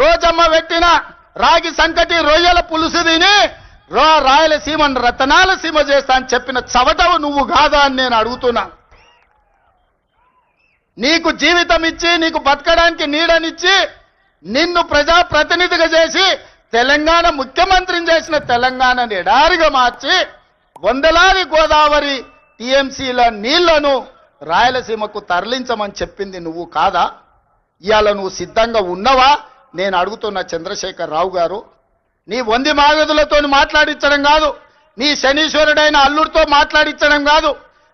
రోజమ్మ పెట్టిన రాగి సంకటి రొయ్యల పులుసు తిని రాయలసీమను రతనాల సీమ చేస్తా అని చెప్పిన చవటవు నువ్వు కాదా అని నేను అడుగుతున్నా. నీకు జీవితం ఇచ్చి నీకు బతకడానికి నీడనిచ్చి నిన్ను ప్రజాప్రతినిధిగా చేసి తెలంగాణ ముఖ్యమంత్రిని చేసిన తెలంగాణని ఎడారిగా మార్చి వందలాది గోదావరి టీఎంసీల నీళ్లను రాయలసీమకు తరలించమని చెప్పింది నువ్వు కాదా? ఇవాళ నువ్వు సిద్ధంగా ఉన్నవా నేను అడుగుతున్న చంద్రశేఖర్ రావు గారు. నీ వంది మాగదులతో మాట్లాడించడం కాదు, నీ శనీశ్వరుడైన అల్లుడితో మాట్లాడించడం కాదు.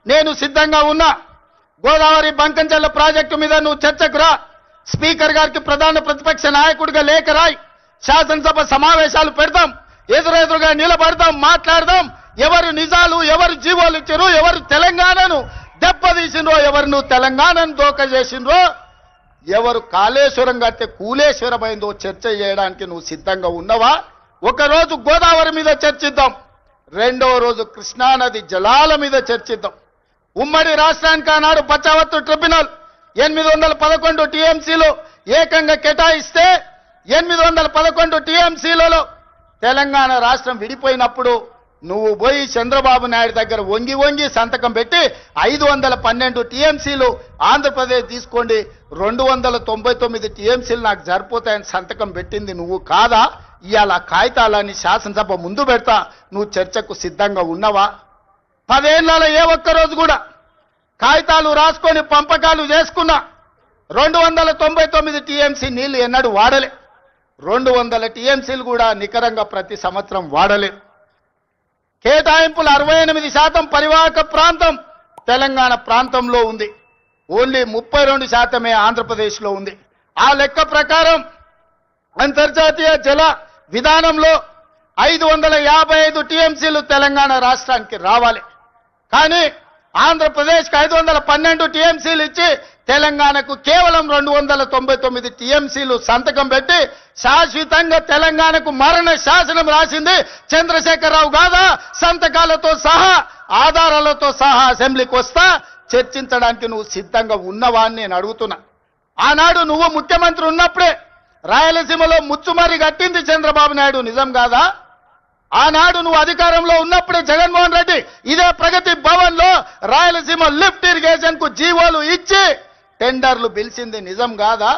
నేను సిద్ధంగా ఉన్నా. గోదావరి బంకంచెల్ల ప్రాజెక్టు మీద నువ్వు చర్చకు రా. స్పీకర్ గారికి ప్రధాన ప్రతిపక్ష నాయకుడిగా లేఖ రాయి. శాసనసభ సమావేశాలు పెడతాం, ఎదురెదురుగా నిలబడతాం, మాట్లాడదాం. ఎవరు నిజాలు, ఎవరు జీవోలు ఇచ్చారు, ఎవరు తెలంగాణను దెబ్బతీసిండ్రో, ఎవరు నువ్వు తెలంగాణను దోక చేసిండ్రో, ఎవరు కాళేశ్వరం కడితే కూలేశ్వరమైందో చర్చ చేయడానికి నువ్వు సిద్ధంగా ఉన్నవా? ఒకరోజు గోదావరి మీద చర్చిద్దాం, రెండవ రోజు కృష్ణానది జలాల మీద చర్చిద్దాం. ఉమ్మడి రాష్ట్రానికి ఆనాడు బచావత్తు ట్రిబ్యునల్ 811 టీఎంసీలు ఏకంగా కేటాయిస్తే 811 టీఎంసీలలో తెలంగాణ రాష్ట్రం విడిపోయినప్పుడు నువ్వు పోయి చంద్రబాబు నాయుడు దగ్గర వంగి వంగి సంతకం పెట్టి 512 టీఎంసీలు ఆంధ్రప్రదేశ్ తీసుకోండి, 299 టీఎంసీలు నాకు సరిపోతాయని సంతకం పెట్టింది నువ్వు కాదా? ఇవాళ కాగితాలని శాసనసభ ముందు పెడతా, నువ్వు చర్చకు సిద్ధంగా ఉన్నవా? 10 ఏళ్లలో ఏ ఒక్కరోజు కూడా కాగితాలు రాసుకొని పంపకాలు చేసుకున్నా 299 టీఎంసీ నీళ్లు ఎన్నడూ వాడలే. 200 టీఎంసీలు కూడా నికరంగా ప్రతి సంవత్సరం వాడలే. కేటాయింపులు 68% పరివాహక ప్రాంతం తెలంగాణ ప్రాంతంలో ఉంది, ఓన్లీ 32% ఆంధ్రప్రదేశ్లో ఉంది. ఆ లెక్క ప్రకారం అంతర్జాతీయ జల విధానంలో 555 టీఎంసీలు తెలంగాణ రాష్ట్రానికి రావాలి. కానీ ఆంధ్రప్రదేశ్కి 512 టీఎంసీలు ఇచ్చి తెలంగాణకు కేవలం 299 టీఎంసీలు సంతకం పెట్టి శాశ్వతంగా తెలంగాణకు మరణ శాసనం రాసింది చంద్రశేఖరరావు కాదా? సంతకాలతో సహా ఆధారాలతో సహా అసెంబ్లీకి వస్తా, చర్చించడానికి నువ్వు సిద్ధంగా ఉన్నవా అని నేను అడుగుతున్నా. ఆనాడు నువ్వు ముఖ్యమంత్రి ఉన్నప్పుడే రాయలసీమలో ముచ్చుమరి కట్టింది చంద్రబాబు నాయుడు, నిజం కాదా? ఆనాడు నువ్వు అధికారంలో ఉన్నప్పుడే జగన్మోహన్ రెడ్డి ఇదే ప్రగతి భవన్ లో రాయలసీమ లిఫ్ట్ ఇరిగేషన్ కు జీవోలు ఇచ్చి టెండర్లు పిలిచింది, నిజం కాదా?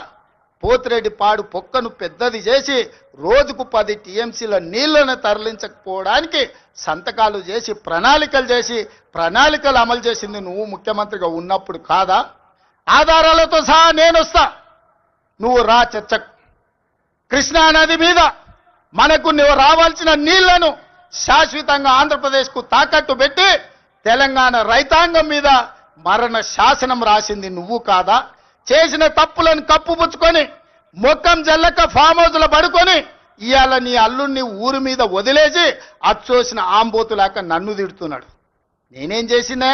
పోతిరెడ్డి పాడు పొక్కను పెద్దది చేసి రోజుకు 10 టీఎంసీల నీళ్లను తరలించకపోవడానికి సంతకాలు చేసి ప్రణాళికలు అమలు చేసింది నువ్వు ముఖ్యమంత్రిగా ఉన్నప్పుడు కాదా? ఆధారాలతో సహా నేను వస్తా, నువ్వు రా చర్చకు. కృష్ణా నది మీద మనకు రావాల్సిన నీళ్లను శాశ్వతంగా ఆంధ్రప్రదేశ్కు తాకట్టు పెట్టి తెలంగాణ రైతాంగం మీద మరణ శాసనం రాసింది నువ్వు కాదా? చేసిన తప్పులను కప్పుపుచ్చుకొని మొక్కం జల్లక ఫామ్ హౌస్లో పడుకొని ఇవాళ నీ అల్లుడిని ఊరి మీద వదిలేసి అచ్చోసిన ఆంబోతులాక నన్ను తిడుతున్నాడు. నేనేం చేసినా?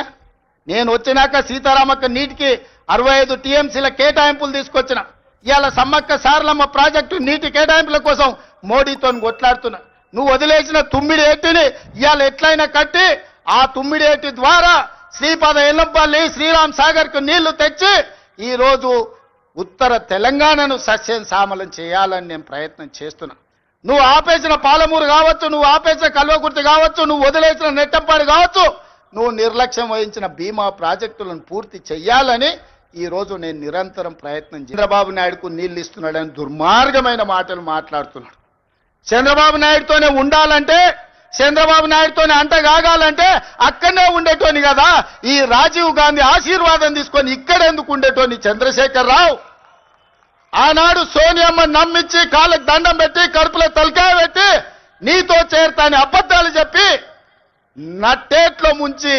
నేను వచ్చినాక సీతారామక్క నీటికి 65 టీఎంసీల కేటాయింపులు తీసుకొచ్చిన. ఇవాళ సమ్మక్క సారలమ్మ ప్రాజెక్టు నీటి కేటాయింపుల కోసం మోడీతో కొట్లాడుతున్నా. నువ్వు వదిలేసిన తుమ్మిడి ఎట్టిని ఇవాళ ఎట్లయినా కట్టి ఆ తుమ్మిడి ఎట్టి ద్వారా శ్రీపాద ఎల్లంపల్లి శ్రీరామ్ సాగర్ కు నీళ్లు తెచ్చి ఈ రోజు ఉత్తర తెలంగాణను సస్యం సామలం చేయాలని నేను ప్రయత్నం చేస్తున్నా. నువ్వు ఆపేసిన పాలమూరు కావచ్చు, నువ్వు ఆపేసిన కల్వకుర్తి కావచ్చు, నువ్వు వదిలేసిన నెట్టంపాడు కావచ్చు, నువ్వు నిర్లక్ష్యం వహించిన భీమా ప్రాజెక్టులను పూర్తి చెయ్యాలని ఈ రోజు నేను నిరంతరం ప్రయత్నం చంద్రబాబు నాయుడుకు నీళ్లు ఇస్తున్నాడని దుర్మార్గమైన మాటలు మాట్లాడుతున్నాడు. చంద్రబాబు నాయుడుతోనే ఉండాలంటే, చంద్రబాబు నాయుడుతోనే అంటగాగాలంటే అక్కడనే ఉండేటోని కదా. ఈ రాజీవ్ గాంధీ ఆశీర్వాదం తీసుకొని ఇక్కడెందుకు ఉండేటోని చంద్రశేఖర్ రావు? ఆనాడు సోనియమ్మ నమ్మించి కాళ్ళకు దండం పెట్టి కడుపులో తలకాయ పెట్టి నీతో చేరతాని అబద్ధాలు చెప్పి నట్టేట్లో ముంచి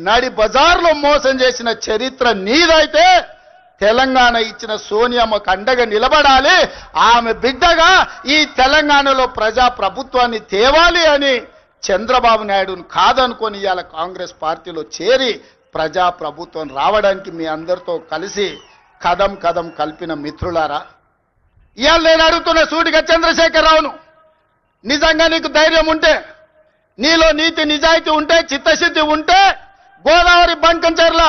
నడి బజార్లో మోసం చేసిన చరిత్ర నీదైతే తెలంగాణ ఇచ్చిన సోనియమ్మకు అండగా నిలబడాలి, ఆమె బిడ్డగా ఈ తెలంగాణలో ప్రజా ప్రభుత్వాన్ని తేవాలి అని చంద్రబాబు నాయుడును కాదనుకొని ఇవాళ కాంగ్రెస్ పార్టీలో చేరి ప్రజా ప్రభుత్వం రావడానికి మీ అందరితో కలిసి కదం కదం కలిపిన మిత్రులారా, ఇవాళ నేను అడుగుతున్న సూటిగా చంద్రశేఖరరావును, నిజంగా నీకు ధైర్యం ఉంటే, నీలో నీతి నిజాయితీ ఉంటే, చిత్తశుద్ధి ఉంటే గోదావరి బంకంచెర్ల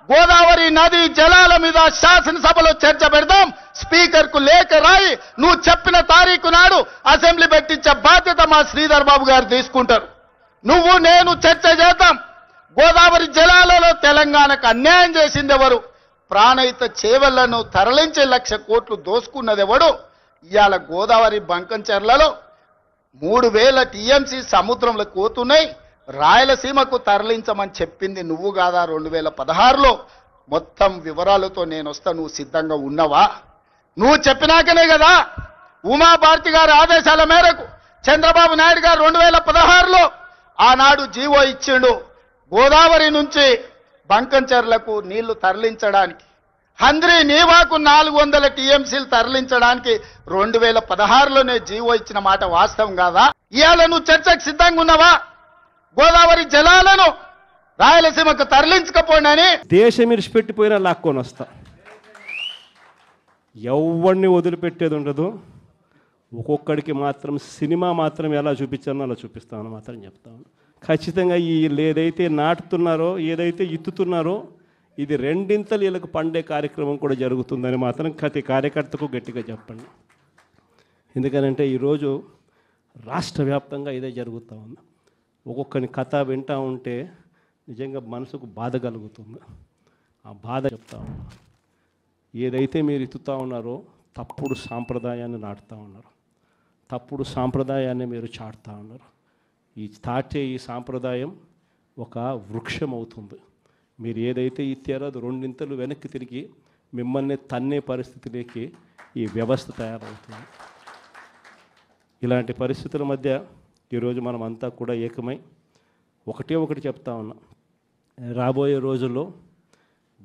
గోదావరి నది జలాల మీద శాసనసభలో చర్చ పెడదాం, స్పీకర్ కు లేఖ రాయి, నువ్వు చెప్పిన తారీఖు నాడు అసెంబ్లీ పెట్టించే బాధ్యత మా శ్రీధర్ బాబు గారు తీసుకుంటారు. నువ్వు నేను చర్చ చేద్దాం. గోదావరి జలాలలో తెలంగాణకు అన్యాయం చేసింది ఎవరు? ప్రాణహిత చేవళ్లను తరలించే 1,00,000 కోట్లు దోసుకున్నది ఎవడు? ఇవాళ గోదావరి బంకంచెర్లలో 3,000 టీఎంసీ సముద్రంలో పోతున్నాయి. రాయలసీమకు తరలించమని చెప్పింది నువ్వు కాదా? 2016లో మొత్తం వివరాలతో నేను వస్తా, నువ్వు సిద్ధంగా ఉన్నవా? నువ్వు చెప్పినాకనే కదా ఉమాభారతి గారి ఆదేశాల మేరకు చంద్రబాబు నాయుడు గారు 2016లో ఆనాడు జీవో ఇచ్చిండు గోదావరి నుంచి బంకంచెర్లకు నీళ్లు తరలించడానికి. హంద్రీ నీవాకు 400 టీఎంసీలు తరలించడానికి 2016లోనే జీవో ఇచ్చిన మాట వాస్తవం కాదా? ఇవాళ నువ్వు చర్చకు సిద్ధంగా ఉన్నావా? గోదావరి జలాలను రాయలసీమకు తరలించకపోయినని దేశం ఇరిచిపెట్టిపోయినా లాక్కొని వస్తా. ఎవరిని వదిలిపెట్టేది ఉండదు. ఒక్కొక్కడికి మాత్రం సినిమా మాత్రం ఎలా చూపించానో అలా చూపిస్తామని మాత్రం చెప్తాను. ఖచ్చితంగా ఏదైతే నాటుతున్నారో, ఏదైతే ఇత్తుతున్నారో, ఇది రెండింతలు వీళ్ళకు పండే కార్యక్రమం కూడా జరుగుతుందని మాత్రం ప్రతి కార్యకర్తకు గట్టిగా చెప్పండి. ఎందుకనంటే ఈరోజు రాష్ట్ర వ్యాప్తంగా ఇదే జరుగుతూ ఉంది. ఒక్కొక్కని కథ వింటూ ఉంటే నిజంగా మనసుకు బాధ కలుగుతుంది. ఆ బాధ చెప్తా ఉన్నా. ఏదైతే మీరు ఇత్తుతూ ఉన్నారో తప్పుడు సాంప్రదాయాన్ని నాటుతూ ఉన్నారు, తప్పుడు సాంప్రదాయాన్ని మీరు చాటుతూ ఉన్నారు. ఈ సాంప్రదాయం ఒక వృక్షం అవుతుంది. మీరు ఏదైతే ఇచ్చారో అది 2 ఇంతలు వెనక్కి తిరిగి మిమ్మల్ని తన్నే పరిస్థితిలోకి ఈ వ్యవస్థ తయారవుతుంది. ఇలాంటి పరిస్థితుల మధ్య ఈరోజు మనం అంతా కూడా ఏకమై ఒకటి చెప్తా ఉన్నాం. రాబోయే రోజుల్లో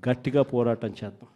గట్టిగా పోరాటం చేద్దాం.